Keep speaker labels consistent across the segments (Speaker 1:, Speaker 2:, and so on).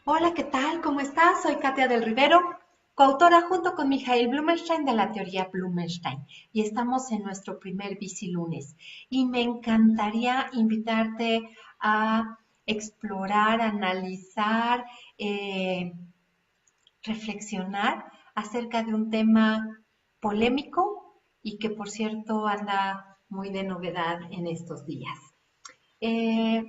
Speaker 1: Hola, ¿qué tal? ¿Cómo estás? Soy Katia del Rivero, coautora junto con Mijail Blumenstein de la teoría Blumenstein. Y estamos en nuestro primer Bici Lunes. Y me encantaría invitarte a explorar, analizar, eh, reflexionar acerca de un tema polémico y que, por cierto, anda muy de novedad en estos días. Eh,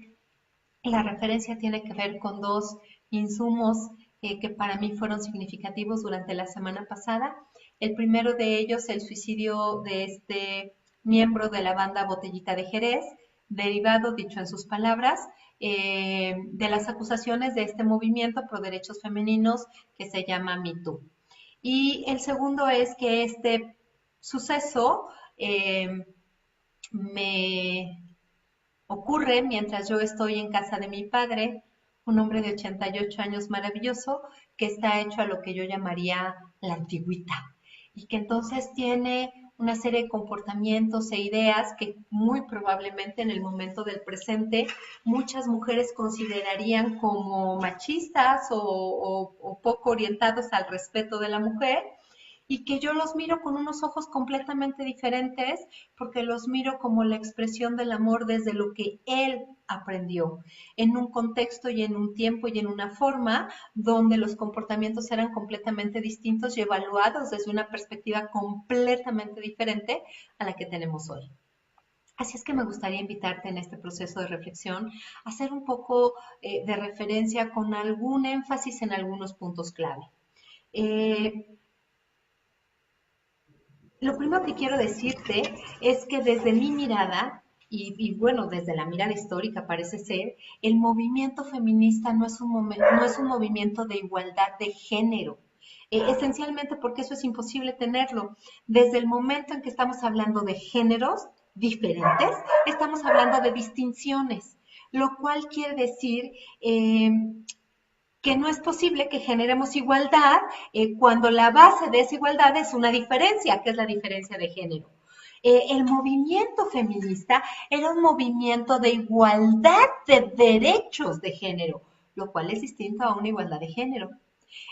Speaker 1: la referencia tiene que ver con dos insumos que para mí fueron significativos durante la semana pasada. El primero de ellos, el suicidio de este miembro de la banda Botellita de Jerez, derivado, dicho en sus palabras, de las acusaciones de este movimiento pro derechos femeninos que se llama MeToo. Y el segundo es que este suceso me ocurre mientras yo estoy en casa de mi padre, un hombre de 88 años maravilloso, que está hecho a lo que yo llamaría la antigüita, y que entonces tiene una serie de comportamientos e ideas que muy probablemente en el momento del presente muchas mujeres considerarían como machistas o poco orientados al respeto de la mujer, y que yo los miro con unos ojos completamente diferentes porque los miro como la expresión del amor desde lo que él aprendió, en un contexto y en un tiempo y en una forma donde los comportamientos eran completamente distintos y evaluados desde una perspectiva completamente diferente a la que tenemos hoy. Así es que me gustaría invitarte en este proceso de reflexión a hacer un poco de referencia con algún énfasis en algunos puntos clave. Eh, lo primero que quiero decirte es que desde mi mirada, bueno, desde la mirada histórica parece ser, el movimiento feminista no es un movimiento de igualdad de género. Esencialmente porque eso es imposible tenerlo. Desde el momento en que estamos hablando de géneros diferentes, estamos hablando de distinciones, lo cual quiere decir que no es posible que generemos igualdad cuando la base de esa igualdad es una diferencia, que es la diferencia de género. El movimiento feminista era un movimiento de igualdad de derechos de género, lo cual es distinto a una igualdad de género.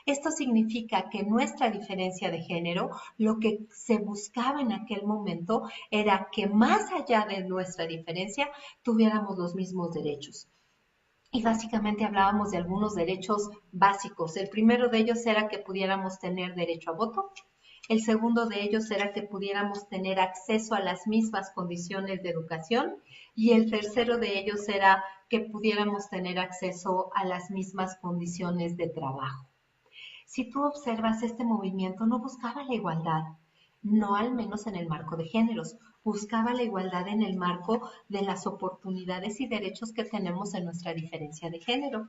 Speaker 1: Esto significa que nuestra diferencia de género, lo que se buscaba en aquel momento era que más allá de nuestra diferencia tuviéramos los mismos derechos. Y básicamente hablábamos de algunos derechos básicos. El primero de ellos era que pudiéramos tener derecho a voto. El segundo de ellos era que pudiéramos tener acceso a las mismas condiciones de educación. Y el tercero de ellos era que pudiéramos tener acceso a las mismas condiciones de trabajo. Si tú observas, este movimiento no buscaba la igualdad, no al menos en el marco de géneros, buscaba la igualdad en el marco de las oportunidades y derechos que tenemos en nuestra diferencia de género.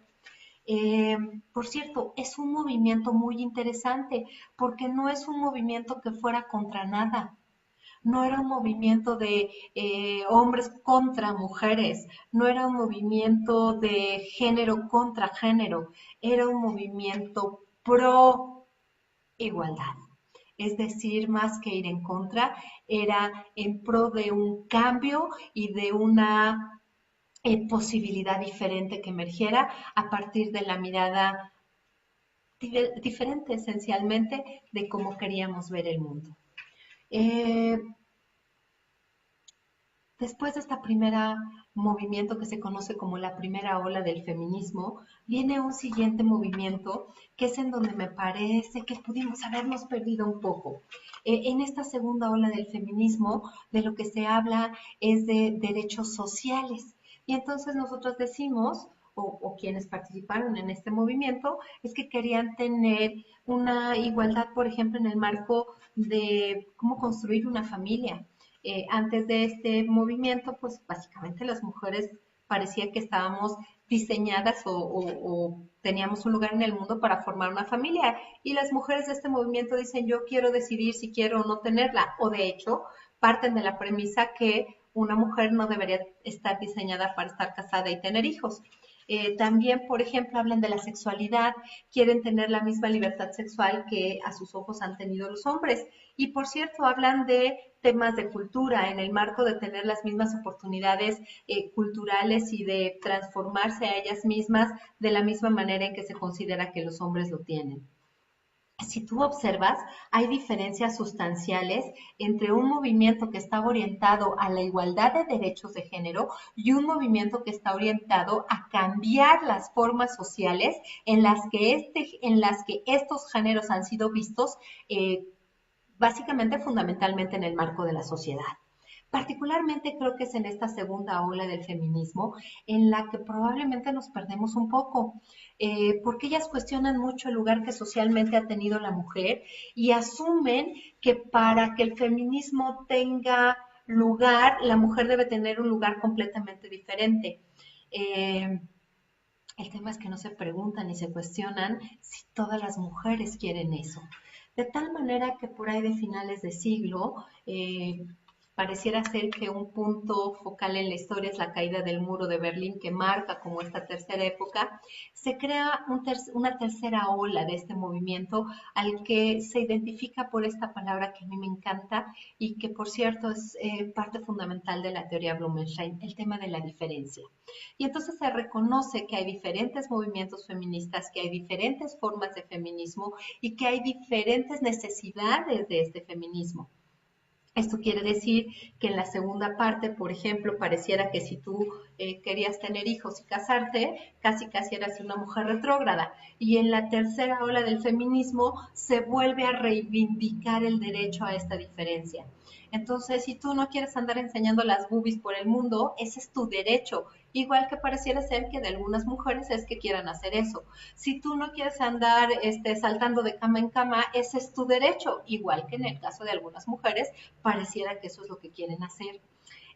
Speaker 1: Por cierto, es un movimiento muy interesante porque no es un movimiento que fuera contra nada. No era un movimiento de hombres contra mujeres, no era un movimiento de género contra género, era un movimiento pro igualdad. Es decir, más que ir en contra, era en pro de un cambio y de una posibilidad diferente que emergiera a partir de la mirada diferente esencialmente de cómo queríamos ver el mundo. Eh, Después de esta primera movimiento que se conoce como la primera ola del feminismo, viene un siguiente movimiento que es en donde me parece que pudimos habernos perdido un poco. En esta segunda ola del feminismo, de lo que se habla es de derechos sociales. Y entonces nosotros decimos, o quienes participaron en este movimiento, es que querían tener una igualdad, por ejemplo, en el marco de cómo construir una familia. Antes de este movimiento, pues básicamente las mujeres parecía que estábamos diseñadas o teníamos un lugar en el mundo para formar una familia. Y las mujeres de este movimiento dicen, yo quiero decidir si quiero o no tenerla. O de hecho, parten de la premisa que una mujer no debería estar diseñada para estar casada y tener hijos. También, por ejemplo, hablan de la sexualidad, quieren tener la misma libertad sexual que a sus ojos han tenido los hombres. Y por cierto, hablan de temas de cultura, en el marco de tener las mismas oportunidades culturales y de transformarse a ellas mismas de la misma manera en que se considera que los hombres lo tienen. Si tú observas, hay diferencias sustanciales entre un movimiento que está orientado a la igualdad de derechos de género y un movimiento que está orientado a cambiar las formas sociales en las que estos géneros han sido vistos básicamente, fundamentalmente en el marco de la sociedad. Particularmente creo que es en esta segunda ola del feminismo en la que probablemente nos perdemos un poco, porque ellas cuestionan mucho el lugar que socialmente ha tenido la mujer y asumen que para que el feminismo tenga lugar, la mujer debe tener un lugar completamente diferente. El tema es que no se preguntan ni se cuestionan si todas las mujeres quieren eso. De tal manera que por ahí de finales de siglo, pareciera ser que un punto focal en la historia es la caída del muro de Berlín que marca como esta tercera época, se crea una tercera ola de este movimiento al que se identifica por esta palabra que a mí me encanta y que por cierto es parte fundamental de la teoría Blumenstein, el tema de la diferencia. Y entonces se reconoce que hay diferentes movimientos feministas, que hay diferentes formas de feminismo y que hay diferentes necesidades de este feminismo. Esto quiere decir que en la segunda parte, por ejemplo, pareciera que si tú querías tener hijos y casarte, casi casi eras una mujer retrógrada. Y en la tercera ola del feminismo se vuelve a reivindicar el derecho a esta diferencia. Entonces, si tú no quieres andar enseñando las boobies por el mundo, ese es tu derecho. Igual que pareciera ser que de algunas mujeres es que quieran hacer eso. Si tú no quieres andar saltando de cama en cama, ese es tu derecho. Igual que en el caso de algunas mujeres, pareciera que eso es lo que quieren hacer.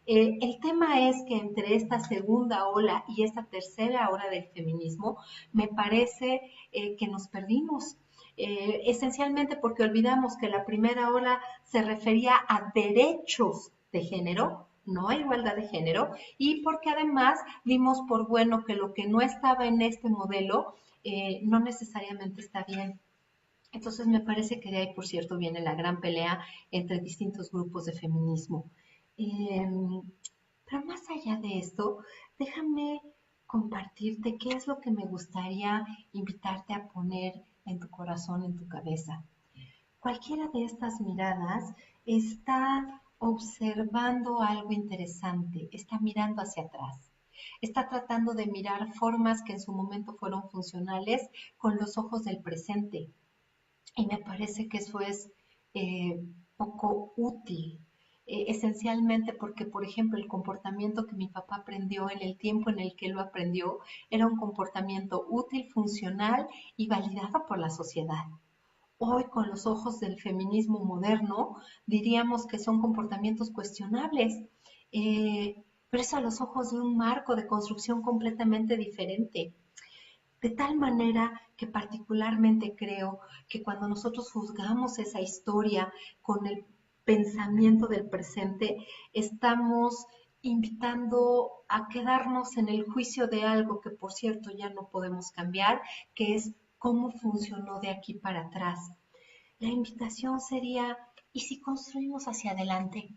Speaker 1: El tema es que entre esta segunda ola y esta tercera ola del feminismo, me parece que nos perdimos. Esencialmente porque olvidamos que la primera ola se refería a derechos de género, no a igualdad de género, y porque además dimos por bueno que lo que no estaba en este modelo no necesariamente está bien. Entonces me parece que de ahí, por cierto, viene la gran pelea entre distintos grupos de feminismo. Eh, pero más allá de esto, déjame compartirte qué es lo que me gustaría invitarte a poner en tu corazón, en tu cabeza. Cualquiera de estas miradas está observando algo interesante, está mirando hacia atrás, está tratando de mirar formas que en su momento fueron funcionales con los ojos del presente. Y me parece que eso es poco útil, esencialmente porque, por ejemplo, el comportamiento que mi papá aprendió en el tiempo en el que lo aprendió era un comportamiento útil, funcional y validado por la sociedad. Hoy, con los ojos del feminismo moderno, diríamos que son comportamientos cuestionables, pero es a los ojos de un marco de construcción completamente diferente. De tal manera que particularmente creo que cuando nosotros juzgamos esa historia con el pensamiento del presente, estamos invitando a quedarnos en el juicio de algo que, por cierto, ya no podemos cambiar, que es cómo funcionó de aquí para atrás. La invitación sería, ¿y si construimos hacia adelante?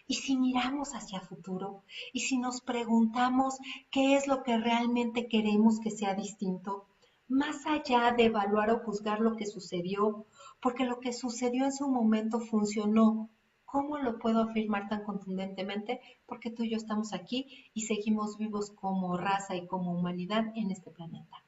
Speaker 1: ¿Y si miramos hacia futuro? ¿Y si nos preguntamos qué es lo que realmente queremos que sea distinto? Más allá de evaluar o juzgar lo que sucedió, porque lo que sucedió en su momento funcionó. ¿Cómo lo puedo afirmar tan contundentemente? Porque tú y yo estamos aquí y seguimos vivos como raza y como humanidad en este planeta.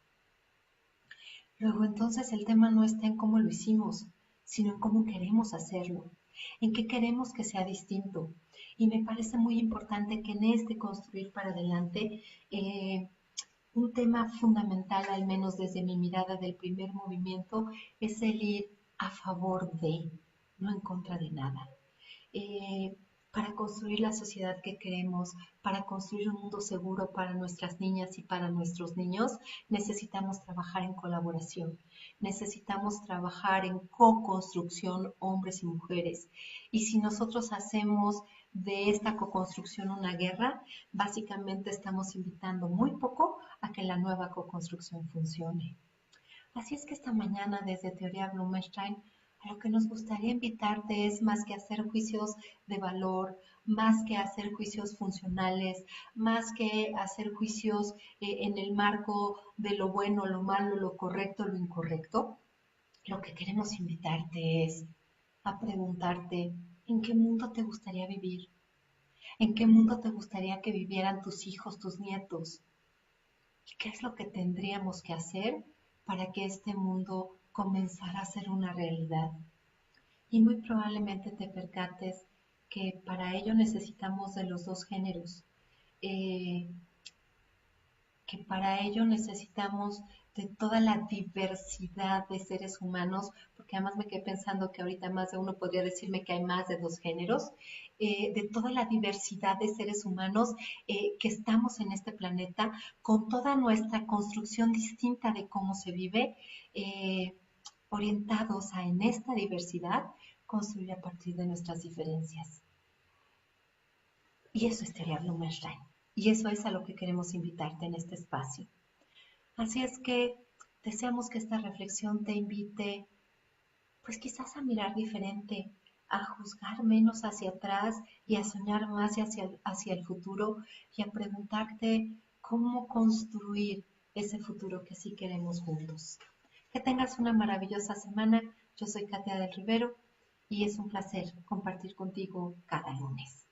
Speaker 1: Luego entonces el tema no está en cómo lo hicimos, sino en cómo queremos hacerlo, en qué queremos que sea distinto. Y me parece muy importante que en este construir para adelante, un tema fundamental, al menos desde mi mirada del primer movimiento, es el ir a favor de, no en contra de nada. eh, para construir la sociedad que queremos, para construir un mundo seguro para nuestras niñas y para nuestros niños, necesitamos trabajar en colaboración, necesitamos trabajar en co-construcción hombres y mujeres. Y si nosotros hacemos de esta co-construcción una guerra, básicamente estamos invitando muy poco a que la nueva co-construcción funcione. Así es que esta mañana desde Teoría Blumenstein A lo que nos gustaría invitarte es más que hacer juicios de valor, más que hacer juicios funcionales, más que hacer juicios en el marco de lo bueno, lo malo, lo correcto, lo incorrecto. Lo que queremos invitarte es a preguntarte en qué mundo te gustaría vivir, en qué mundo te gustaría que vivieran tus hijos, tus nietos, y qué es lo que tendríamos que hacer para que este mundo comenzara a ser una realidad. Y muy probablemente te percates que para ello necesitamos de los dos géneros, eh, que para ello necesitamos de toda la diversidad de seres humanos, porque además me quedé pensando que ahorita más de uno podría decirme que hay más de dos géneros, de toda la diversidad de seres humanos que estamos en este planeta, con toda nuestra construcción distinta de cómo se vive, orientados a en esta diversidad construir a partir de nuestras diferencias. Y eso es Teoría Blumenstein. Y eso es a lo que queremos invitarte en este espacio. Así es que deseamos que esta reflexión te invite, pues quizás a mirar diferente, a juzgar menos hacia atrás y a soñar más hacia el futuro y a preguntarte cómo construir ese futuro que sí queremos juntos. Que tengas una maravillosa semana. Yo soy Katia del Rivero y es un placer compartir contigo cada lunes.